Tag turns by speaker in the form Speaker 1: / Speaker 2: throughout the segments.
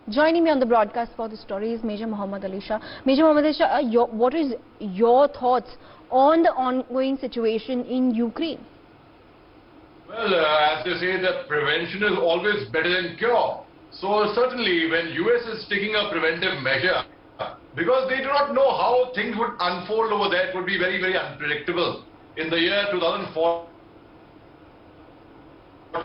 Speaker 1: Joining me on the broadcast for the story is Major Mohammed Ali Shah. Major Mohammed Ali Shah, what is your thoughts on the ongoing situation in Ukraine?
Speaker 2: Well, as they say, that prevention is always better than cure. So certainly when US is taking a preventive measure, because they do not know how things would unfold over there, it would be very, very unpredictable. In the year 2004,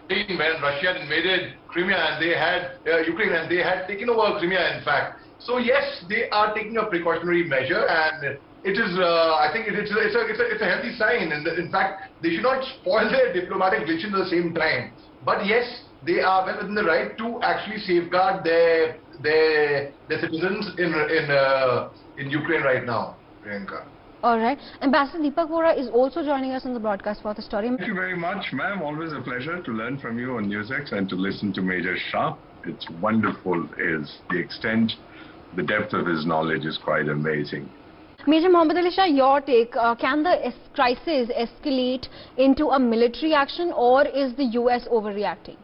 Speaker 2: when Russia had invaded Crimea and they had Ukraine and they had taken over Crimea, in fact. So yes, they are taking a precautionary measure, and it is, I think it's a healthy sign. And in fact, they should not spoil their diplomatic relations at the same time. But yes, they are well within the right to actually safeguard their citizens in Ukraine right now, Priyanka.
Speaker 1: All right. Ambassador Deepak Vohra is also joining us on the broadcast for the story.
Speaker 3: Thank you very much, ma'am. Always a pleasure to learn from you on NewsX and to listen to Major Shah. It's wonderful. Is the extent, the depth of his knowledge is quite amazing.
Speaker 1: Major Mohammed Ali Shah, your take. Can the crisis escalate into a military action, or is the US overreacting?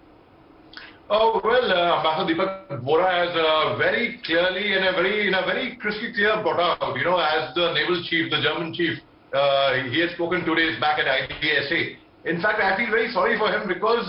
Speaker 2: Oh, well, Ambassador Deepak Vohra has very clearly and in a very crystal clear brought out, you know, as the naval chief, the German chief, he had spoken 2 days back at IDSA. In fact, I feel very sorry for him because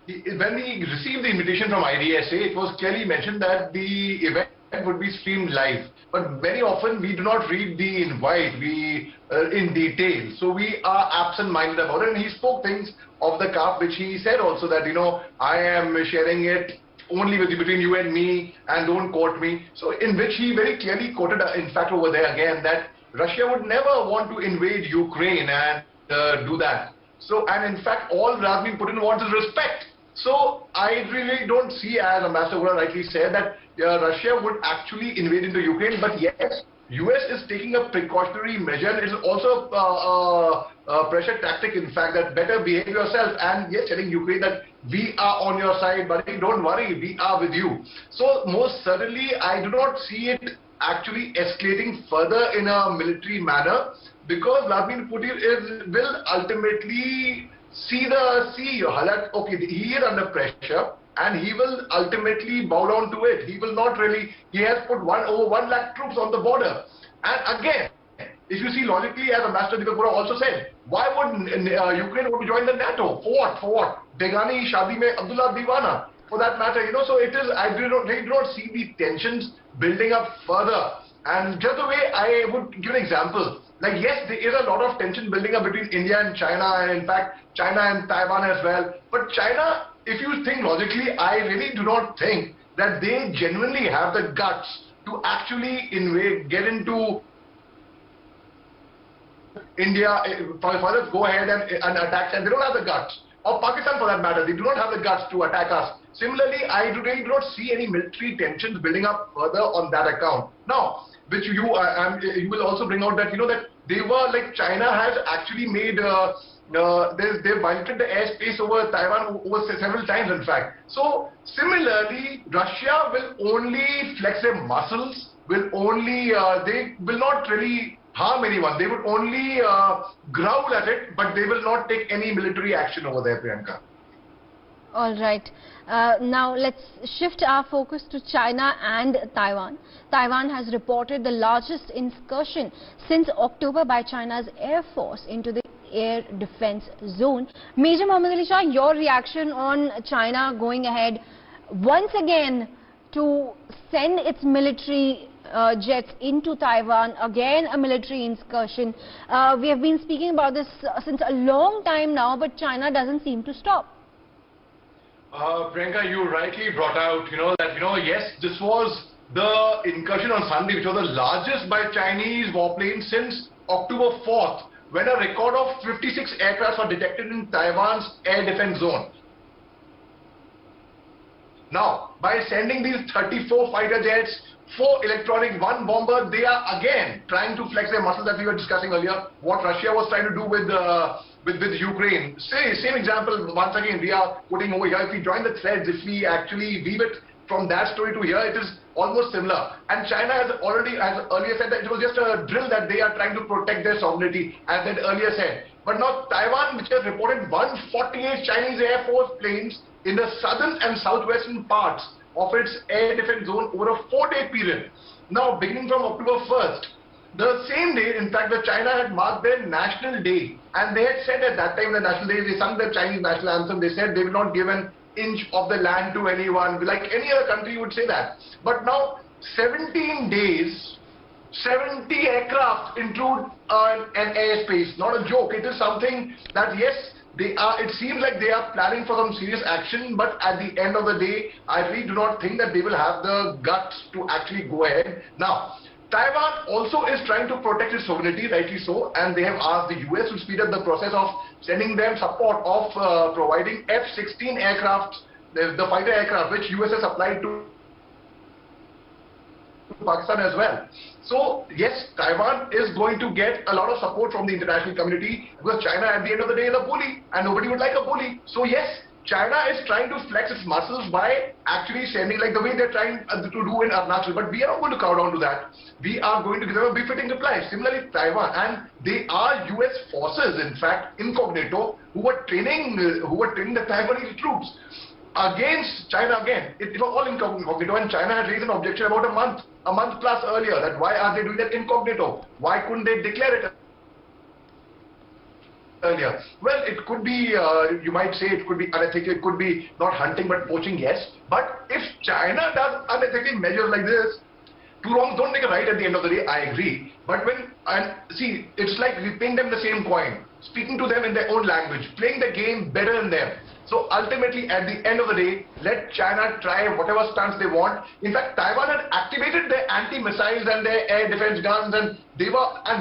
Speaker 2: when he received the invitation from IDSA, it was clearly mentioned that the event would be streamed live. But very often we do not read the invite in detail. So we are absent-minded about it. And he spoke things off the cuff, which he said also that, you know, I am sharing it only between you and me and don't quote me. So in which he very clearly quoted, in fact, over there again, that Russia would never want to invade Ukraine and do that. So, and in fact, all Vladimir Putin wants is respect. So I really don't see, as Ambassador Vohra rightly said, that Russia would actually invade into Ukraine. But yes, US is taking a precautionary measure. It is also a pressure tactic, in fact, that better behave yourself. And yes, telling Ukraine that we are on your side, buddy, don't worry, we are with you. So most certainly, I do not see it actually escalating further in a military manner, because Vladimir Putin will ultimately see that, okay, he is under pressure and he will ultimately bow down to it. He will not really, he has put over 1 lakh troops on the border. And again, if you see logically, as Ambassador Deepak Vohra also said, why would Ukraine want to join the NATO? For what? For what? Begani Shadi mein Abdullah Diwana, for that matter, you know. So it is, I do not see the tensions building up further. And just the way I would give an example, like yes, there is a lot of tension building up between India and China, and in fact China and Taiwan as well. But China, if you think logically, I really do not think that they genuinely have the guts to actually get into India, further go ahead and attack, and they don't have the guts. Or Pakistan for that matter, they do not have the guts to attack us. Similarly, I really do not see any military tensions building up further on that account. Now, which you will also bring out that, you know, that they were like, China has actually made they violated the airspace over Taiwan over several times, in fact. So similarly, Russia will only flex their muscles, will only they will not really harm anyone. They would only growl at it, but they will not take any military action over there, Priyanka.
Speaker 1: All right. Now let's shift our focus to China and Taiwan. Taiwan has reported the largest incursion since October by China's Air Force into the air defense zone. Major Mohammed Ali Shah, your reaction on China going ahead once again to send its military jets into Taiwan, again a military incursion. We have been speaking about this since a long time now, but China doesn't seem to stop.
Speaker 2: Priyanka, you rightly brought out, you know, that, you know, yes, this was the incursion on Sunday, which was the largest by Chinese warplanes since October 4th, when a record of 56 aircrafts were detected in Taiwan's air defense zone. Now, by sending these 34 fighter jets, 4 electronic, 1 bomber, they are again trying to flex their muscles that we were discussing earlier, what Russia was trying to do with Ukraine. Same example, once again, we are putting over here. If we join the threads, if we actually weave it from that story to here, it is almost similar. And China has earlier said that it was just a drill that they are trying to protect their sovereignty, as they earlier said. But now Taiwan, which has reported 148 Chinese Air Force planes in the southern and southwestern parts of its air defense zone over a 4-day period. Now, beginning from October 1st, the same day, in fact, China had marked their National Day, and they had said at that time, the National Day, they sung the Chinese national anthem. They said they will not give an inch of the land to anyone, like any other country would say that. But now, 17 days, 70 aircraft intrude an airspace. Not a joke. It is something that, yes, they are. It seems like they are planning for some serious action, but at the end of the day, I really do not think that they will have the guts to actually go ahead. Now, Taiwan also is trying to protect its sovereignty, rightly so, and they have asked the US to speed up the process of sending them support of providing F-16 aircraft, the fighter aircraft, which US has supplied to Pakistan as well. So yes, Taiwan is going to get a lot of support from the international community, because China at the end of the day is a bully, and nobody would like a bully. So yes, China is trying to flex its muscles by actually sending, like the way they're trying to do in Arunachal, but we are not going to cow down to that. We are going to give them a befitting reply. Similarly, Taiwan, and they are US forces, in fact, incognito, who were training the Taiwanese troops against China again. It was all incognito, and China had raised an objection about a month plus earlier, that why are they doing that incognito? Why couldn't they declare it earlier? Well, it could be, you might say it could be unethical, it could be not hunting but poaching, yes. But if China does unethical measures like this, two wrongs don't make a right at the end of the day, I agree. But see, it's like repaying them the same coin, speaking to them in their own language, playing the game better than them. So ultimately, at the end of the day, let China try whatever stunts they want. In fact, Taiwan had activated their anti-missiles and their air defense guns, and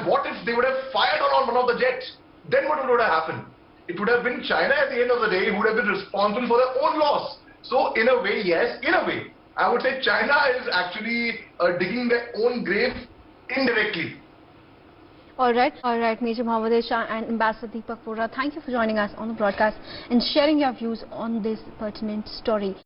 Speaker 2: what if they would have fired on one of the jets? Then what would have happened? It would have been China at the end of the day who would have been responsible for their own loss. So in a way, yes, in a way, I would say China is actually digging their own grave indirectly.
Speaker 1: All right, Major Mohammed Ali Shah and Ambassador Deepak Vohra, thank you for joining us on the broadcast and sharing your views on this pertinent story.